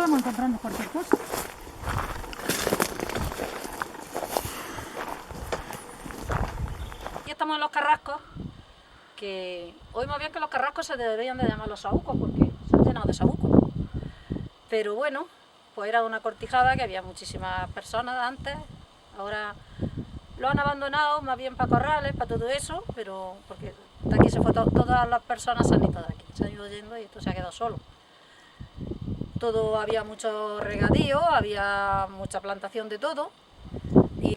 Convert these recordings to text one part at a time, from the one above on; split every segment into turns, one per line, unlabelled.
vamos encontrando cualquier cosa.
Aquí estamos en los carrascos, que oímos bien que los carrascos se deberían de llamar los saúcos porque se han llenado de saúcos. Pero bueno, pues era una cortijada que había muchísimas personas antes, ahora lo han abandonado más bien para corrales, para todo eso, pero porque de aquí se fue todas las personas se han ido de aquí, se han ido yendo y esto se ha quedado solo. Todo, había mucho regadío, había mucha plantación de todo y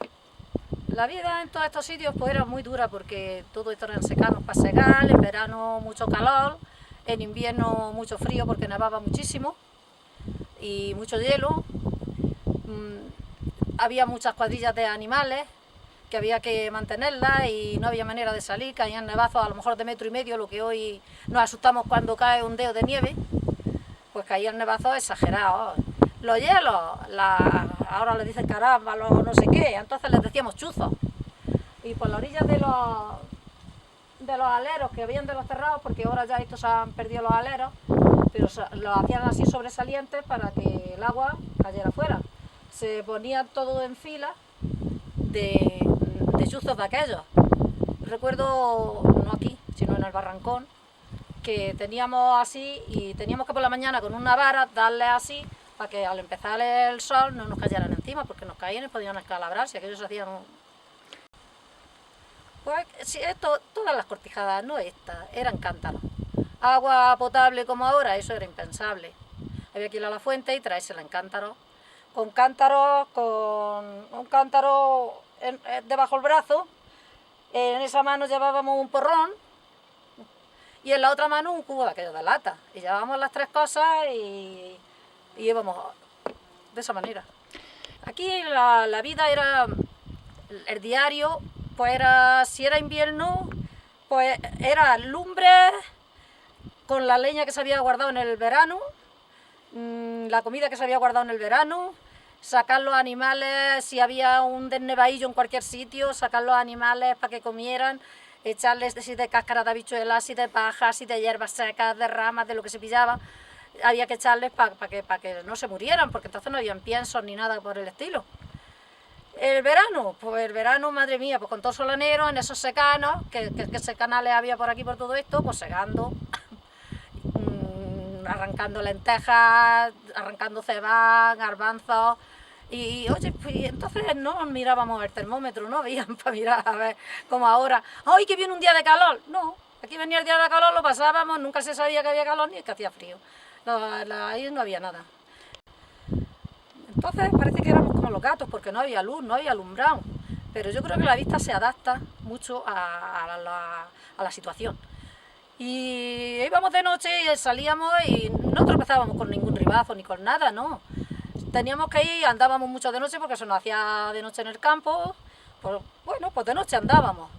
la vida en todos estos sitios pues era muy dura porque todo esto eran secanos para secar, en verano mucho calor, en invierno mucho frío porque nevaba muchísimo y mucho hielo. Había muchas cuadrillas de animales que había que mantenerlas y no había manera de salir, caían nevazos a lo mejor de 1,5 metros, lo que hoy nos asustamos cuando cae un dedo de nieve, pues caían nevazos exagerados. Los hielos, ahora les dicen caramba, no sé qué, entonces les decíamos chuzos. Y por las orillas de los aleros que habían de los cerrados, porque ahora ya estos han perdido los aleros, pero los hacían así sobresalientes para que el agua cayera fuera. Se ponía todo en fila de chuzos de aquellos. Recuerdo, no aquí, sino en el barrancón, que teníamos así y teníamos que por la mañana con una vara darle así para que al empezar el sol no nos cayeran encima, porque nos caían y podían escalabrar si aquellos hacían... Pues sí, todas las cortijadas, no estas, eran cántaros. Agua potable como ahora, eso era impensable. Había que ir a la fuente y traérsela en cántaros. Con un cántaro debajo del brazo, en esa mano llevábamos un porrón y en la otra mano un cubo de aquello de lata. Y llevábamos las tres cosas y íbamos de esa manera. Aquí la vida era, el diario, pues era, si era invierno, pues era lumbre con la leña que se había guardado en el verano, la comida que se había guardado en el verano, sacar los animales, si había un desnevadillo en cualquier sitio, sacar los animales para que comieran, echarles si de cáscara de habichuelas, si de paja, si de hierbas secas, de ramas, de lo que se pillaba, había que echarles para que no se murieran, porque entonces no habían piensos ni nada por el estilo. El verano, pues el verano, madre mía, pues con todo solanero, en esos secanos, que secanales había por aquí, por todo esto, pues segando, arrancando lentejas, arrancando cebada, garbanzos, y oye, pues entonces no mirábamos el termómetro, no habían para mirar a ver como ahora, ¡ay, que viene un día de calor! No, aquí venía el día de calor, lo pasábamos, nunca se sabía que había calor ni que hacía frío, ahí no había nada. Entonces parece que éramos como los gatos, porque no había luz, no había alumbrado, pero yo creo que la vista se adapta mucho a la situación. Y íbamos de noche y salíamos y no tropezábamos con ningún ribazo ni con nada, no. Teníamos que ir, andábamos mucho de noche porque se nos hacía de noche en el campo, pues bueno, pues de noche andábamos.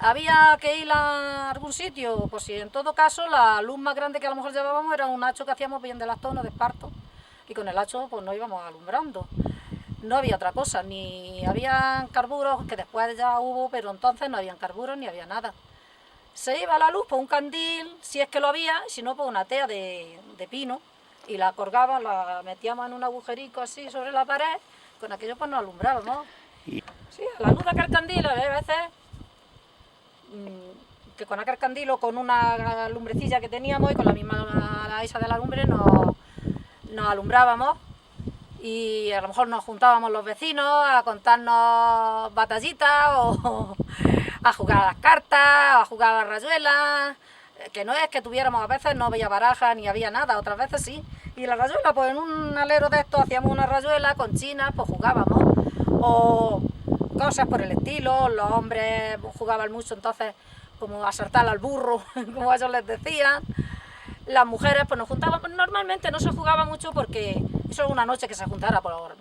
Había que ir a algún sitio, pues si en todo caso la luz más grande que a lo mejor llevábamos era un hacho que hacíamos bien de lactono, de esparto, y con el hacho pues nos íbamos alumbrando. No había otra cosa, ni había carburos, que después ya hubo, pero entonces no habían carburos ni había nada. Se iba la luz por un candil, si es que lo había, si no por una tea de pino, y la colgábamos, la metíamos en un agujerico así sobre la pared, con aquello pues nos alumbrábamos. Sí, a la luz de aquel candil a veces, que con aquel candil o con una lumbrecilla que teníamos y con la misma esa de la lumbre nos alumbrábamos. Y a lo mejor nos juntábamos los vecinos a contarnos batallitas o a jugar a las cartas, o a jugar a las rayuelas, que no es que tuviéramos, a veces no había baraja ni había nada, otras veces sí. Y la rayuela, pues en un alero de estos hacíamos una rayuela con chinas, pues jugábamos, o cosas por el estilo. Los hombres jugaban mucho entonces como a saltar al burro, como ellos les decían. Las mujeres pues nos juntábamos, normalmente no se jugaba mucho porque eso es una noche que se juntara por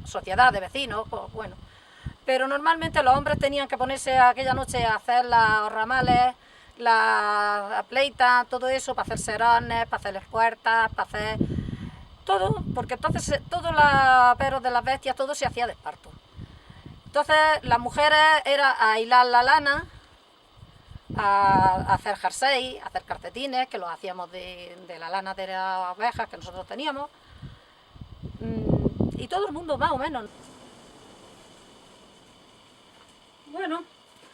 sociedad de vecinos, pues bueno. Pero normalmente los hombres tenían que ponerse aquella noche a hacer los ramales, las pleitas, todo eso, para hacer serones, para hacerles puertas, para hacer todo, porque entonces todos los peros de las bestias, todo se hacía de esparto. Entonces las mujeres era a hilar la lana, a hacer jersey, a hacer calcetines, que los hacíamos de la lana de las ovejas que nosotros teníamos, y todo el mundo más o menos. Bueno,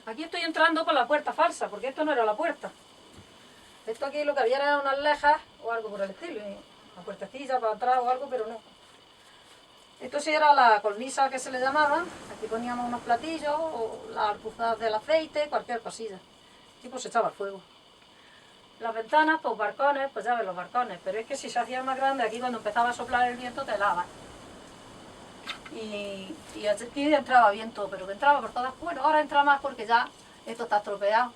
aquí estoy entrando por la puerta falsa, porque esto no era la puerta. Esto aquí lo que había era unas lejas o algo por el estilo, una puertecilla para entrar o algo, pero no. Esto sí era la cornisa que se le llamaba. Aquí poníamos unos platillos o las alpuzadas del aceite, cualquier cosilla. Aquí pues se echaba el fuego. Las ventanas, pues balcones, pues ya ves los balcones, pero es que si se hacía más grande, aquí cuando empezaba a soplar el viento te helaba. Y aquí entraba viento, pero que entraba por todas. Bueno, ahora entra más porque ya esto está estropeado.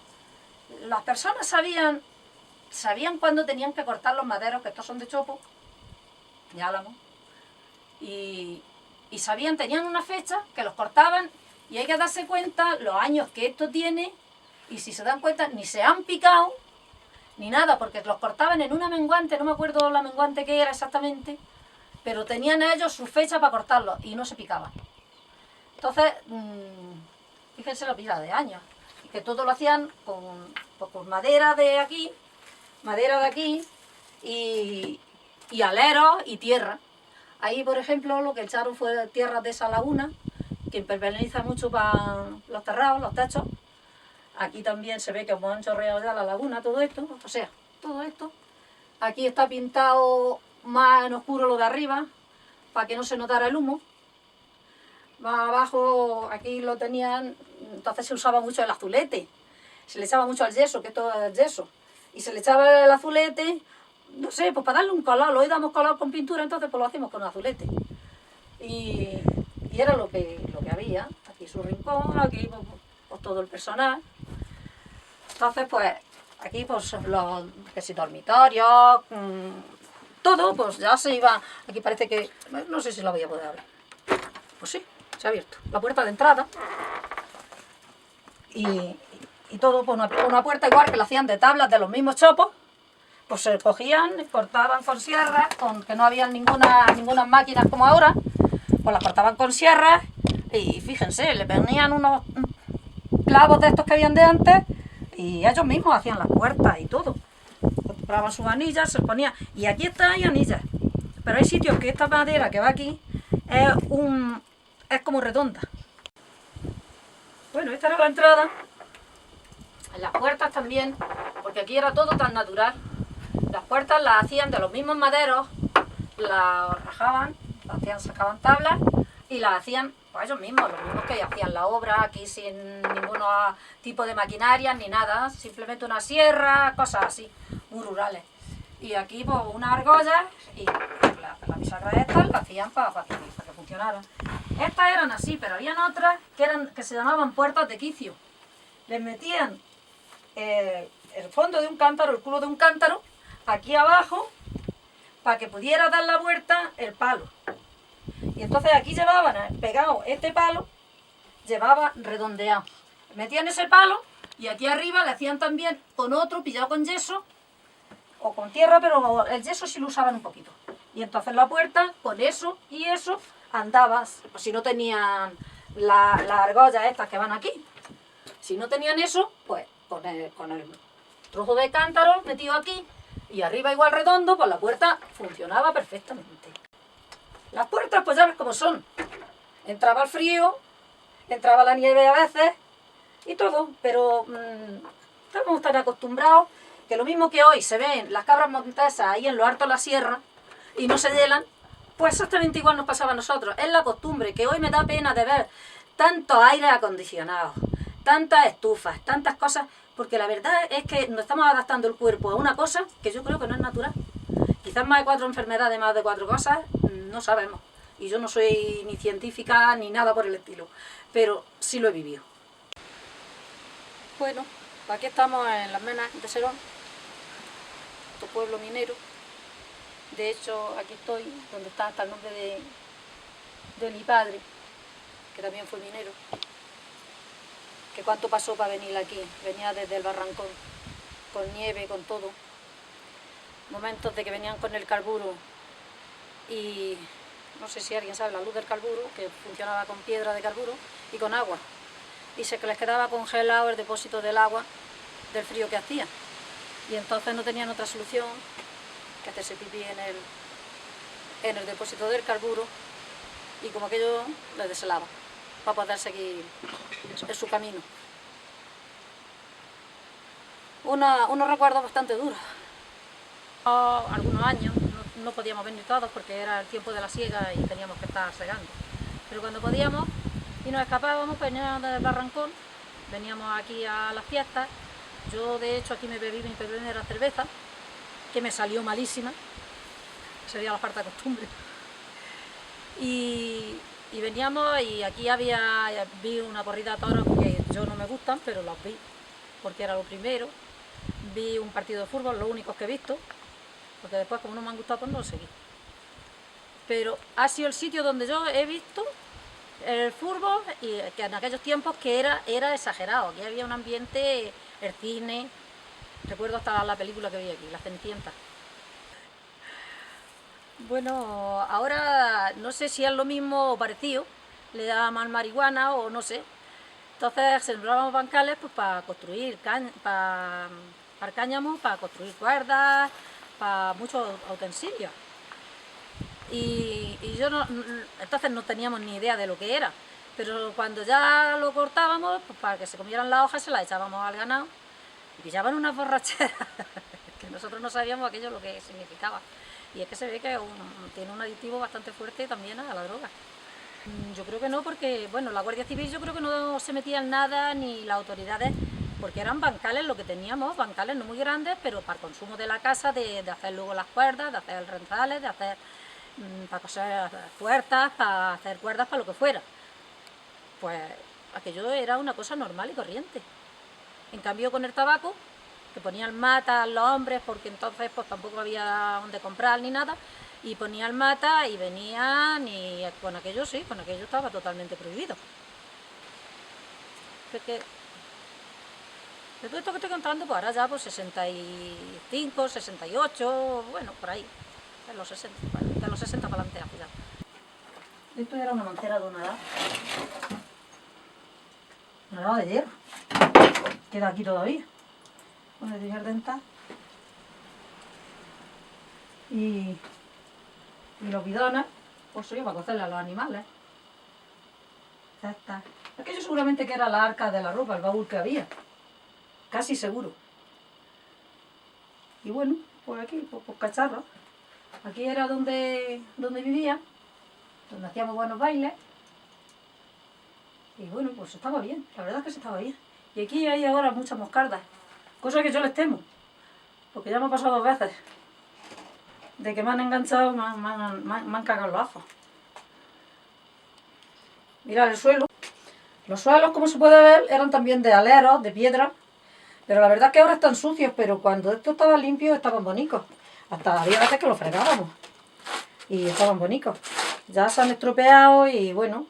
Las personas sabían cuándo tenían que cortar los maderos, que estos son de chopo, de álamo, y sabían, tenían una fecha que los cortaban, y hay que darse cuenta los años que esto tiene, y si se dan cuenta, ni se han picado, ni nada, porque los cortaban en una menguante, no me acuerdo la menguante que era exactamente, pero tenían ellos su fecha para cortarlos, y no se picaban. Entonces, fíjense la pila de años, que todo lo hacían con madera de aquí, y aleros y tierra. Ahí, por ejemplo, lo que echaron fue tierra de esa laguna, que impermeabiliza mucho para los terrados, los techos. Aquí también se ve que como han chorreado ya la laguna, todo esto, o sea, todo esto. Aquí está pintado más en oscuro lo de arriba, para que no se notara el humo. Más abajo, aquí lo tenían, entonces se usaba mucho el azulete. Se le echaba mucho al yeso, que esto es yeso. Y se le echaba el azulete, no sé, pues para darle un color. Hoy damos color con pintura, entonces pues lo hacemos con azulete. Y era lo que había. Aquí su rincón, aquí pues todo el personal. Entonces pues aquí pues los que si dormitorios, todo pues ya se iba. Aquí parece que, no sé si lo voy a poder abrir. Pues sí, se ha abierto la puerta de entrada. Y todo por una puerta igual que la hacían de tablas de los mismos chopos, pues se cogían, cortaban con sierras, que no había ninguna máquinas como ahora, pues las cortaban con sierras y fíjense, le ponían unos clavos de estos que habían de antes y ellos mismos hacían las puertas y todo. Compraban sus anillas, se ponían, y aquí hay anillas, pero hay sitios que esta madera que va aquí es como redonda. Bueno, esta era la entrada. En las puertas también, porque aquí era todo tan natural. Las puertas las hacían de los mismos maderos, las rajaban, sacaban tablas y las hacían pues ellos mismos, los mismos que hacían la obra, aquí sin ningún tipo de maquinaria ni nada, simplemente una sierra, cosas así, muy rurales. Y aquí pues una argolla y la bisagra estas la hacían para que funcionaran. Estas eran así, pero habían otras que se llamaban puertas de quicio. Les metían el fondo de un cántaro, el culo de un cántaro, aquí abajo, para que pudiera dar la vuelta el palo. Y entonces aquí llevaban pegado este palo, llevaba redondeado. Metían ese palo y aquí arriba le hacían también con otro pillado con yeso o con tierra, pero el yeso sí lo usaban un poquito. Y entonces la puerta, con eso y eso, andabas, pues si no tenían las argollas estas que van aquí. Si no tenían eso, pues con el trozo de cántaro metido aquí y arriba igual redondo, pues la puerta funcionaba perfectamente. Las puertas pues ya ves cómo son. Entraba el frío, entraba la nieve a veces y todo, pero estamos tan acostumbrados que lo mismo que hoy se ven las cabras monteses ahí en lo alto de la sierra y no se hielan, pues exactamente igual nos pasaba a nosotros. Es la costumbre que hoy me da pena de ver tantos aires acondicionados, tantas estufas, tantas cosas, porque la verdad es que nos estamos adaptando el cuerpo a una cosa que yo creo que no es natural. Quizás más de 4 enfermedades, más de 4 cosas, no sabemos. Y yo no soy ni científica ni nada por el estilo, pero sí lo he vivido. Bueno, aquí estamos en las Menas de Serón, tu pueblo minero. De hecho, aquí estoy, donde está hasta el nombre de mi padre, que también fue minero. Que cuánto pasó para venir aquí, venía desde el barrancón, con nieve, con todo. Momentos de que venían con el carburo y no sé si alguien sabe la luz del carburo, que funcionaba con piedra de carburo y con agua. Y se les quedaba congelado el depósito del agua, del frío que hacía. Y entonces no tenían otra solución que hacerse pipí en el depósito del carburo y como aquello le deshelaba para poder seguir en su camino. Unos recuerdos bastante duros. Algunos años no podíamos venir todos porque era el tiempo de la siega y teníamos que estar segando. Pero cuando podíamos y nos escapábamos, veníamos del Barrancón, veníamos aquí a las fiestas. Yo de hecho aquí me bebí mi primera cerveza, que me salió malísima, sería la falta de costumbre. Y veníamos y aquí vi una corrida de toros que yo no me gustan, pero los vi, porque era lo primero. Vi un partido de fútbol, los únicos que he visto, porque después como no me han gustado pues no lo seguí. Pero ha sido el sitio donde yo he visto el fútbol y que en aquellos tiempos que era exagerado, aquí había un ambiente, el cine, recuerdo hasta la película que vi aquí, La Cenicienta. Bueno, ahora no sé si es lo mismo o parecido, le da más marihuana o no sé. Entonces sembrábamos bancales pues, para construir para cáñamos, para construir cuerdas, para muchos utensilios. Y yo entonces no teníamos ni idea de lo que era, pero cuando ya lo cortábamos, pues para que se comieran las hojas se las echábamos al ganado y pillaban unas borracheras que nosotros no sabíamos aquello lo que significaba. Y es que se ve que tiene un aditivo bastante fuerte también a la droga. Yo creo que no, porque bueno, la Guardia Civil yo creo que no se metía en nada, ni las autoridades, porque eran bancales lo que teníamos, bancales no muy grandes, pero para el consumo de la casa, de hacer luego las cuerdas, de hacer rentales, de hacer para coser puertas, para hacer cuerdas, para lo que fuera. Pues aquello era una cosa normal y corriente. En cambio con el tabaco, que ponían mata a los hombres, porque entonces pues tampoco había donde comprar ni nada, y ponían mata y venían y con aquello sí, con aquello estaba totalmente prohibido. Porque de todo esto que estoy contando, pues ahora ya por 65, 68, bueno, por ahí, de los 60, de los 60 para adelante, ya. Esto era una mantera de una edad de hierro, queda aquí todavía, con el dinero dental. Y los bidones, pues yo para cocerle a los animales. Ya está. Aquello seguramente que era la arca de la ropa, el baúl que había. Casi seguro. Y bueno, pues aquí, pues cacharros. Aquí era donde vivía, donde hacíamos buenos bailes. Y bueno, pues estaba bien, la verdad es que se estaba bien. Y aquí hay ahora muchas moscardas, cosa que yo les temo, porque ya me ha pasado 2 veces. De que me han enganchado, me han cagado los ajos. Mirad el suelo. Los suelos, como se puede ver, eran también de aleros, de piedra. Pero la verdad es que ahora están sucios, pero cuando esto estaba limpio estaban bonitos. Hasta había veces que los fregábamos. Y estaban bonitos. Ya se han estropeado y bueno.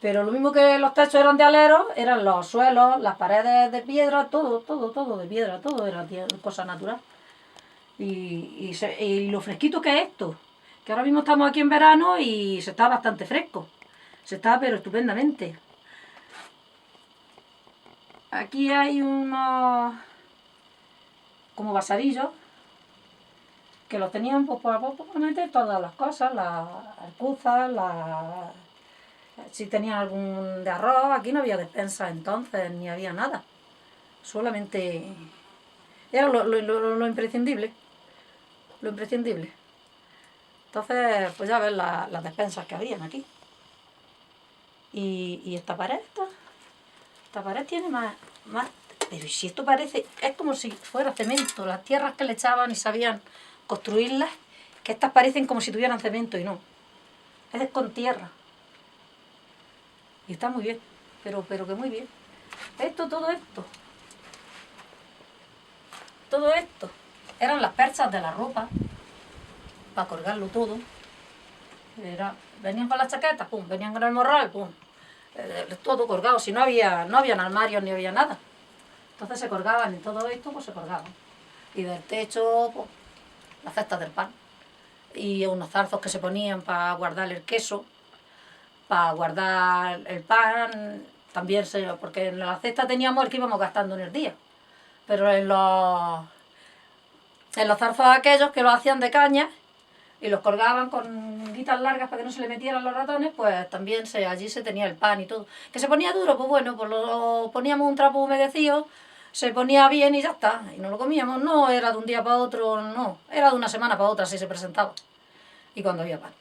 Pero lo mismo que los techos eran de aleros, eran los suelos, las paredes de piedra, todo de piedra, todo era cosa natural. Y lo fresquito que es esto, que ahora mismo estamos aquí en verano y se está bastante fresco, se está pero estupendamente. Aquí hay unos como vasarillos que los tenían pues para meter todas las cosas, las arcuzas, si tenían algún de arroz. Aquí no había despensa entonces, ni había nada, solamente era lo imprescindible. Lo imprescindible. Entonces, pues ya ves las despensas que habían aquí. Y esta pared tiene más... Pero si esto parece... Es como si fuera cemento. Las tierras que le echaban y sabían construirlas, que estas parecen como si tuvieran cemento y no. Es con tierra. Y está muy bien. Pero que muy bien. Todo esto. Eran las perchas de la ropa. Para colgarlo todo. Venían con las chaquetas, pum, venían con el morral, pum, todo colgado. Si no habían armarios ni había nada. Entonces se colgaban, y todo esto pues se colgaban. Y del techo, pues, las cestas del pan. Y unos zarzos que se ponían para guardar el queso, para guardar el pan, también porque en la cesta teníamos el que íbamos gastando en el día. Pero en los zarzos aquellos que lo hacían de caña, y los colgaban con guitas largas para que no se le metieran los ratones, pues también allí se tenía el pan y todo. Que se ponía duro, pues bueno, pues lo poníamos un trapo humedecido, se ponía bien y ya está, y no lo comíamos. No era de un día para otro, no, era de una semana para otra si se presentaba, y cuando había pan.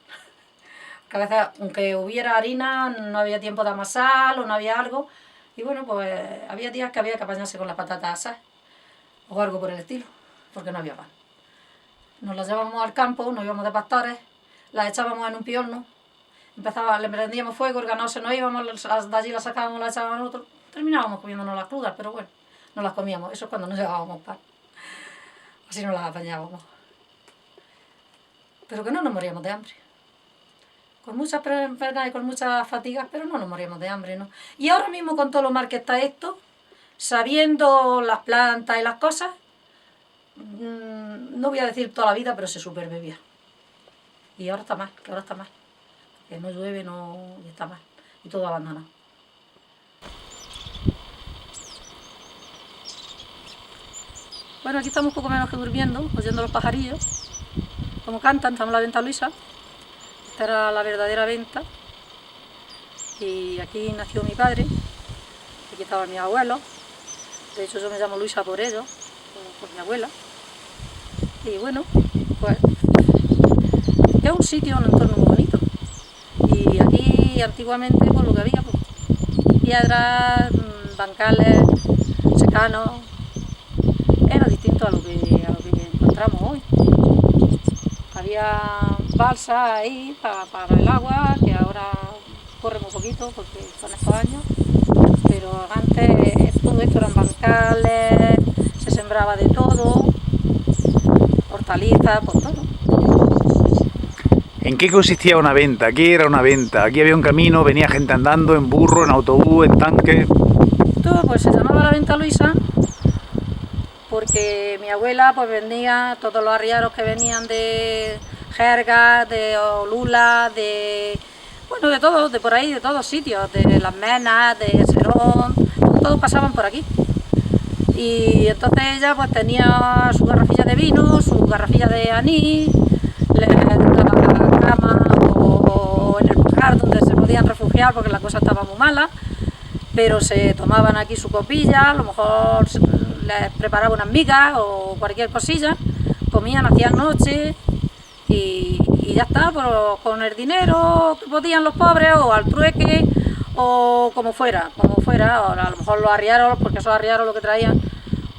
Que a veces, aunque hubiera harina, no había tiempo de amasar o no había algo, y bueno, pues había días que había que apañarse con las patatas asadas, o algo por el estilo, porque no había pan. Nos las llevábamos al campo, nos íbamos de pastores, las echábamos en un piorno, le prendíamos fuego, el ganado se nos íbamos, de allí las sacábamos, las echábamos en otro, terminábamos comiéndonos las crudas, pero bueno, no las comíamos, eso es cuando nos llevábamos pan, así nos las apañábamos. Pero que no nos moríamos de hambre, con muchas penas y con muchas fatigas, pero no nos moríamos de hambre, ¿no? Y ahora mismo con todo lo mal que está esto, sabiendo las plantas y las cosas, no voy a decir toda la vida, pero se superbebía. Y ahora está mal, que ahora está mal. Que no llueve, no, y está mal. Y todo abandonado. Bueno, aquí estamos poco menos que durmiendo, oyendo los pajarillos. Como cantan, estamos en la venta Luisa. Esta era la verdadera venta. Y aquí nació mi padre. Aquí estaban mis abuelos. De hecho, yo me llamo Luisa por ellos, por mi abuela. Y bueno, pues es un sitio, un entorno muy bonito. Y aquí antiguamente, pues lo que había, pues, piedras, bancales, secanos, era distinto a lo que encontramos hoy. Había balsas ahí para el agua, que ahora corre muy poquito porque son estos años, pero antes todo esto eran bancales, se sembraba de todo, hortalizas, pues todo.
¿En qué consistía una venta? ¿Qué era una venta? Aquí había un camino, venía gente andando en burro, en autobús, en tanque.
Todo pues se llamaba la venta Luisa porque mi abuela pues vendía todos los arrieros que venían de Jerga, de Olula, bueno, de todo, de por ahí, de todos sitios, de Las Menas, de Serón, todos pasaban por aquí. Y entonces ella pues tenía su garrafilla de vino, su garrafilla de anís, le daba cama o en el lugar donde se podían refugiar porque la cosa estaba muy mala, pero se tomaban aquí su copilla, a lo mejor les preparaba unas migas o cualquier cosilla, comían, hacían noche y ya está, pero con el dinero que podían los pobres o al trueque o como fuera, o a lo mejor los arrieros, porque esos arrieros lo que traían,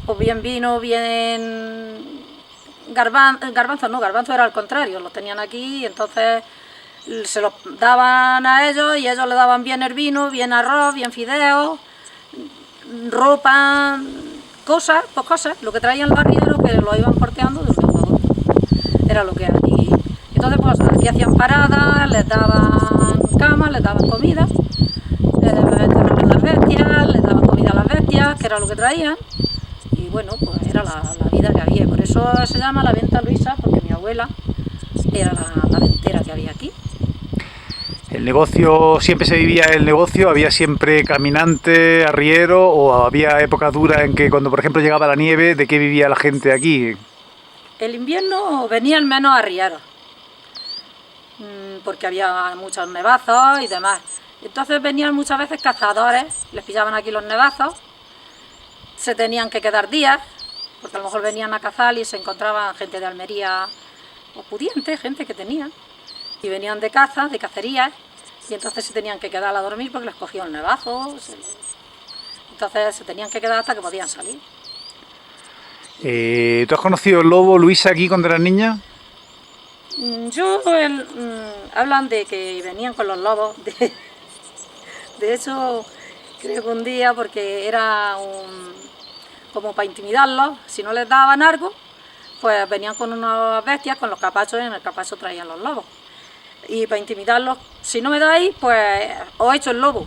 pues bien vino, bien garbanzo era al contrario, los tenían aquí y entonces se los daban a ellos y ellos le daban bien el vino, bien arroz, bien fideos, ropa, cosas, lo que traían los arrieros que lo iban porteando de un lado a otro, era lo que aquí. Entonces pues aquí hacían paradas, les daban cama, les daban comida, las bestias, les daban comida a las bestias, que era lo que traían, y bueno, pues era la vida que había. Por eso se llama la venta Luisa, porque mi abuela era la ventera que había aquí.
¿El negocio, siempre se vivía el negocio? ¿Había siempre caminante, arriero o había épocas duras en que cuando por ejemplo llegaba la nieve, de qué vivía la gente aquí?
El invierno venían menos arrieros, porque había muchos nevazos y demás. Entonces venían muchas veces cazadores, les pillaban aquí los nevazos, se tenían que quedar días, porque a lo mejor venían a cazar y se encontraban gente de Almería o pudiente, gente que tenía, y venían de caza, de cacerías, y entonces se tenían que quedar a dormir porque les cogía el nevazo, entonces se tenían que quedar hasta que podían salir.
¿Tú has conocido el lobo, Luisa, aquí cuando eras niña?
Hablan de que venían con los lobos, de hecho creo que un día, porque era como para intimidarlos, si no les daban algo, pues venían con unas bestias, con los capachos, y en el capacho traían los lobos. Y para intimidarlos, si no me dais, pues os echo el lobo.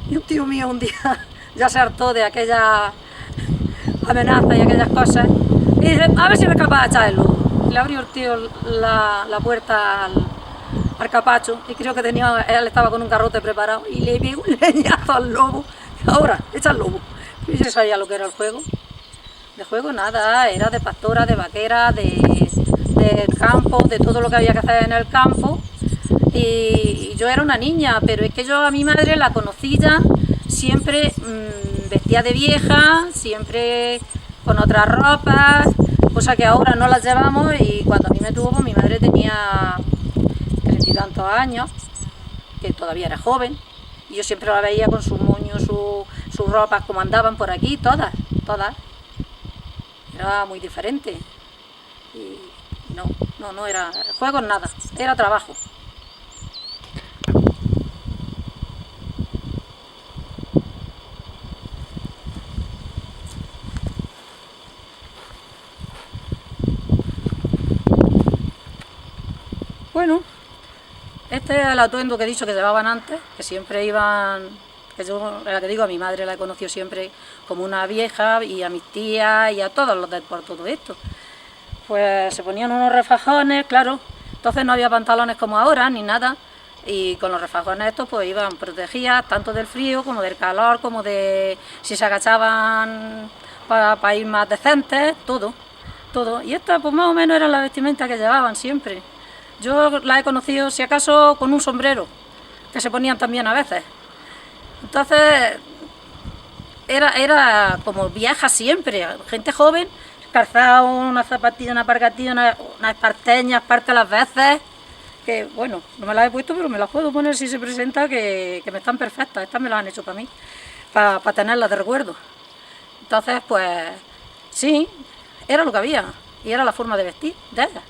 Y un tío mío un día ya se hartó de aquellas amenazas y aquellas cosas, y dice, a ver si eres capaz de echar el lobo. Y le abrió el tío la puerta al capacho, y creo que él estaba con un garrote preparado, y le pegó un leñazo al lobo. Ahora, echa el lobo. Y yo sabía lo que era el juego. De juego nada, era de pastora, de vaquera, de del campo, de todo lo que había que hacer en el campo. Y yo era una niña, pero es que yo a mi madre la conocí ya siempre vestida de vieja, siempre con otras ropas, cosa que ahora no las llevamos, y cuando a mí me tuvo, pues mi madre tenía 30 y tantos años, que todavía era joven, y yo siempre la veía con sus moños, sus ropas, como andaban por aquí, todas. Era muy diferente. Y no era juegos, nada, era trabajo. Bueno, este es el atuendo que he dicho que llevaban antes, que siempre iban, que yo, la que digo, a mi madre la he conocido siempre como una vieja, y a mis tías y a todos los de por todo esto. Pues se ponían unos refajones, claro, entonces no había pantalones como ahora, ni nada, y con los refajones estos pues iban protegidas tanto del frío como del calor, como de si se agachaban para ir más decentes, todo. Y esta pues más o menos era la vestimenta que llevaban siempre. Yo la he conocido, si acaso, con un sombrero, que se ponían también a veces. Entonces, era como vieja siempre, gente joven, calzado, una zapatilla, una pargatilla, unas esparteñas, parte a las veces, que bueno, no me las he puesto, pero me las puedo poner si se presenta, que me están perfectas, estas me las han hecho para mí, para tenerlas de recuerdo. Entonces, pues, sí, era lo que había, y era la forma de vestir de ellas.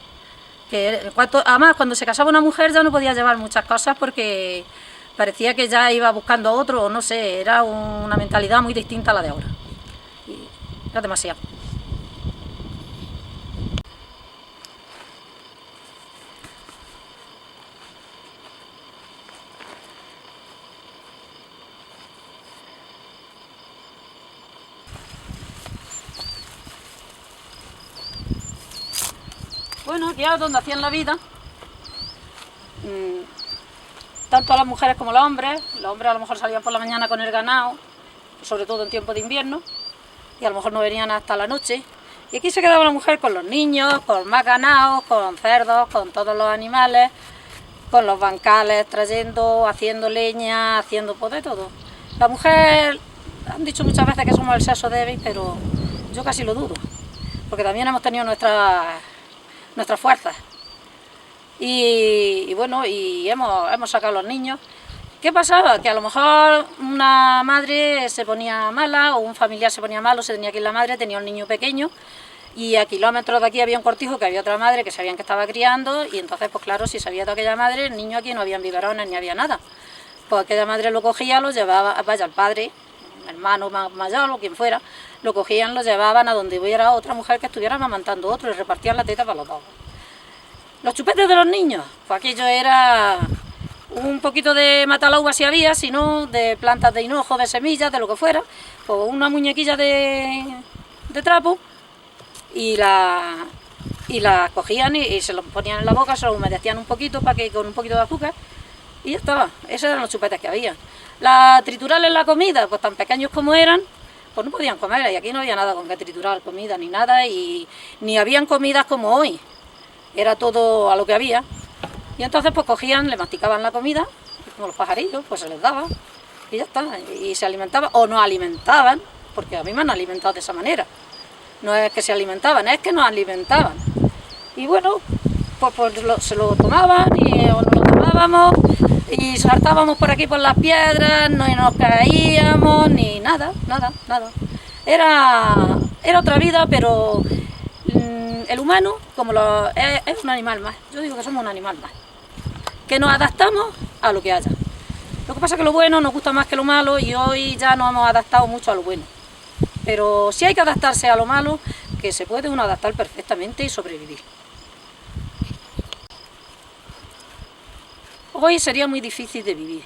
Además, cuando se casaba una mujer ya no podía llevar muchas cosas porque parecía que ya iba buscando otro, o no sé, era una mentalidad muy distinta a la de ahora. Y era demasiado. Bueno, ya donde hacían la vida, tanto las mujeres como los hombres a lo mejor salían por la mañana con el ganado, sobre todo en tiempo de invierno, y a lo mejor no venían hasta la noche, y aquí se quedaba la mujer con los niños, con más ganado, con cerdos, con todos los animales, con los bancales, trayendo, haciendo leña, haciendo pues de todo. La mujer, han dicho muchas veces que somos el sexo débil, pero yo casi lo dudo, porque también hemos tenido nuestras fuerzas. Y bueno, y hemos sacado a los niños. ¿Qué pasaba? Que a lo mejor una madre se ponía mala, o un familiar se ponía malo, se tenía que ir la madre, tenía un niño pequeño, y a kilómetros de aquí había un cortijo que había otra madre que sabían que estaba criando, y entonces pues claro, si sabía de aquella madre, el niño aquí no había biberones ni había nada. Pues aquella madre lo cogía, lo llevaba, vaya, el padre, el hermano mayor o quien fuera, lo cogían, lo llevaban a donde hubiera otra mujer que estuviera amamantando otro, y repartían la teta para los dos. Los chupetes de los niños, pues aquello era un poquito de matalauba si había, si no, de plantas de hinojo, de semillas, de lo que fuera, pues una muñequilla de trapo, y la cogían y se lo ponían en la boca, se lo humedecían un poquito para que con un poquito de azúcar, y ya estaba. Esos eran los chupetes que había. La triturar en la comida, pues tan pequeños como eran, pues no podían comer, y aquí no había nada con que triturar comida ni nada, y ni habían comidas como hoy. Era todo a lo que había, y entonces pues cogían, le masticaban la comida, como los pajarillos, pues se les daba, y ya está, y se alimentaban, o no alimentaban, porque a mí me han alimentado de esa manera, no es que se alimentaban, es que nos alimentaban, y bueno, pues se lo tomaban, o no lo tomábamos, y saltábamos por aquí por las piedras, no nos caíamos, ni nada. Era otra vida, pero el humano es un animal más. Yo digo que somos un animal más, que nos adaptamos a lo que haya. Lo que pasa es que lo bueno nos gusta más que lo malo, y hoy ya nos hemos adaptado mucho a lo bueno. Pero si hay que adaptarse a lo malo, que se puede uno adaptar perfectamente y sobrevivir. Hoy sería muy difícil de vivir,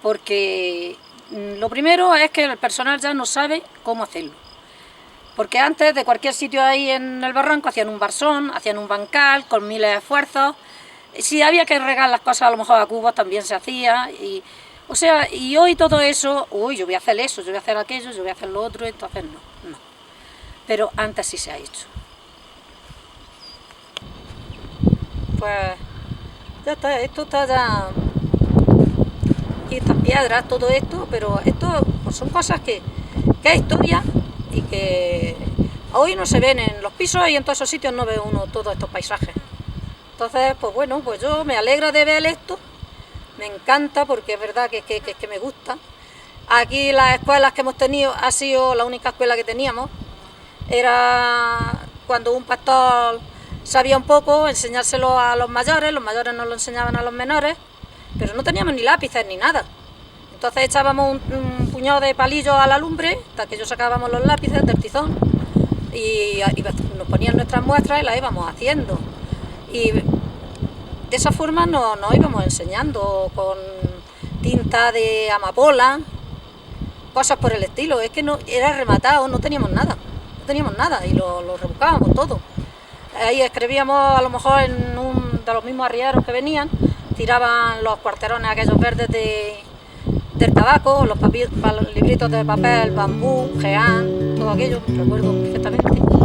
porque lo primero es que el personal ya no sabe cómo hacerlo. Porque antes de cualquier sitio ahí en el barranco hacían un barsón, hacían un bancal con miles de esfuerzos. Si había que regar las cosas a lo mejor a cubos también se hacía. Y hoy todo eso, yo voy a hacer eso, yo voy a hacer aquello, yo voy a hacer lo otro, entonces no. Pero antes sí se ha hecho. pues ya está, esto está ya... Aquí estas piedras, todo esto, pero esto pues, son cosas que es historia y que hoy no se ven en los pisos y en todos esos sitios no ve uno todos estos paisajes. Entonces, pues bueno, pues yo me alegra de ver esto, me encanta porque es verdad que me gusta. Aquí las escuelas que hemos tenido ha sido la única escuela que teníamos. Era cuando un pastor sabía un poco, enseñárselo a los mayores nos lo enseñaban a los menores, pero no teníamos ni lápices ni nada. Entonces echábamos un puñado de palillos a la lumbre, hasta que yo sacábamos los lápices del tizón y nos ponían nuestras muestras y las íbamos haciendo. Y de esa forma nos íbamos enseñando con tinta de amapola, cosas por el estilo. Es que no era rematado, no teníamos nada y lo rebuscábamos todo. Ahí escribíamos a lo mejor en un de los mismos arrieros que venían, tiraban los cuarterones aquellos verdes del tabaco, los libritos de papel, bambú, geán, todo aquello, recuerdo perfectamente.